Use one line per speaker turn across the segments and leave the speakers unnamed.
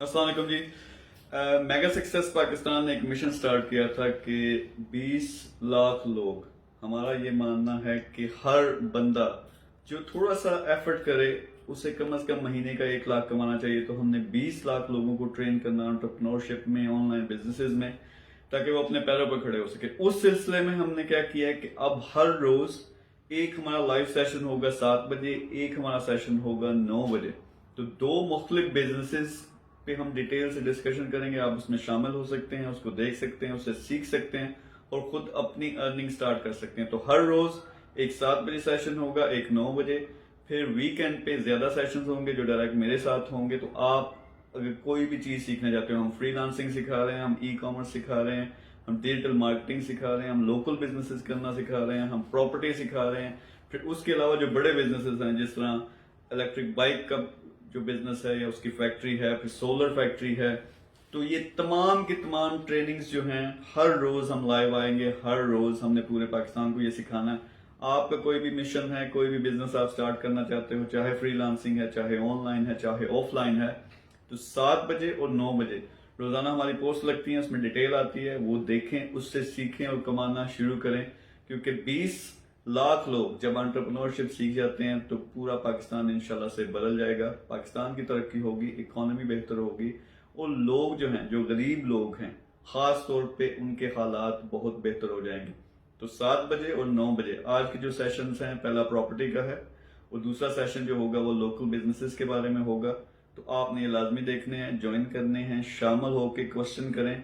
السلام علیکم جی. Mega success Pakistan نے ایک مشن سٹارٹ کیا تھا کہ 20 لاکھ لوگ، ہمارا یہ ماننا ہے کہ ہر بندہ جو تھوڑا سا ایفرٹ کرے اسے کم از کم مہینے کا 1 لاکھ کمانا چاہیے. تو ہم نے 20 لاکھ لوگوں کو ٹرین کرنا انٹرپرینورشپ میں، آن لائن بزنسز میں، تاکہ وہ اپنے پیروں پر کھڑے ہو سکے. اس سلسلے میں ہم نے کیا کیا ہے کہ اب ہر روز ایک ہمارا لائیو سیشن ہوگا 7 بجے، ایک ہمارا سیشن ہوگا 9 بجے. تو 2 مختلف بزنسز پہ ہم ڈیٹیل سے ڈسکشن کریں گے. آپ اس میں شامل ہو سکتے ہیں، اس کو دیکھ سکتے ہیں، اس سے سیکھ سکتے ہیں اور خود اپنی ارننگ سٹارٹ کر سکتے ہیں. تو ہر روز ایک 7 بجے سیشن ہوگا، ایک 9 بجے. پھر ویکینڈ پہ زیادہ سیشنز ہوں گے جو ڈائریکٹ میرے ساتھ ہوں گے. تو آپ اگر کوئی بھی چیز سیکھنا چاہتے ہو، ہم فری لانسنگ سکھا رہے ہیں، ہم ای کامرس سکھا رہے ہیں، ہم ڈیجیٹل مارکیٹنگ سکھا رہے ہیں، ہم لوکل بزنسز کرنا سکھا رہے ہیں، ہم پراپرٹی سکھا رہے ہیں. پھر اس کے علاوہ جو بڑے بزنسز ہیں جس طرح الیکٹرک بائک کا جو بزنس ہے یا اس کی فیکٹری ہے، پھر سولر فیکٹری ہے. تو یہ تمام کی تمام ٹریننگز جو ہیں ہر روز ہم لائیو آئیں گے. ہر روز ہم نے پورے پاکستان کو یہ سکھانا ہے. آپ کا کوئی بھی مشن ہے، کوئی بھی بزنس آپ سٹارٹ کرنا چاہتے ہو، چاہے فری لانسنگ ہے، چاہے آن لائن ہے، چاہے آف لائن ہے، تو 7 بجے اور 9 بجے روزانہ ہماری پوسٹ لگتی ہیں. اس میں ڈیٹیل آتی ہے، وہ دیکھیں، اس سے سیکھیں اور کمانا شروع کریں. کیونکہ 20 لاکھ لوگ جب انٹرپرینورشپ سیکھ جاتے ہیں تو پورا پاکستان انشاءاللہ سے بدل جائے گا. پاکستان کی ترقی ہوگی، اکانومی بہتر ہوگی، اور لوگ جو ہیں، جو غریب لوگ ہیں، خاص طور پہ ان کے حالات بہت بہتر ہو جائیں گے. تو 7 بجے اور 9 بجے آج کے جو سیشنز ہیں، پہلا پراپرٹی کا ہے اور دوسرا سیشن جو ہوگا وہ لوکل بزنسز کے بارے میں ہوگا. تو آپ نے یہ لازمی دیکھنے ہیں، جوائن کرنے ہیں، شامل ہو کے کوشچن کریں،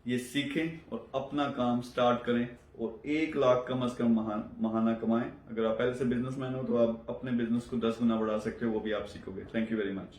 یہ سیکھیں اور اپنا کام سٹارٹ کریں اور 1 لاکھ کم از کم ماہانہ کمائیں. اگر آپ پہلے سے بزنس مین ہو تو آپ اپنے بزنس کو 10 گنا بڑھا سکتے ہو، وہ بھی آپ سیکھو گے. Thank you very much.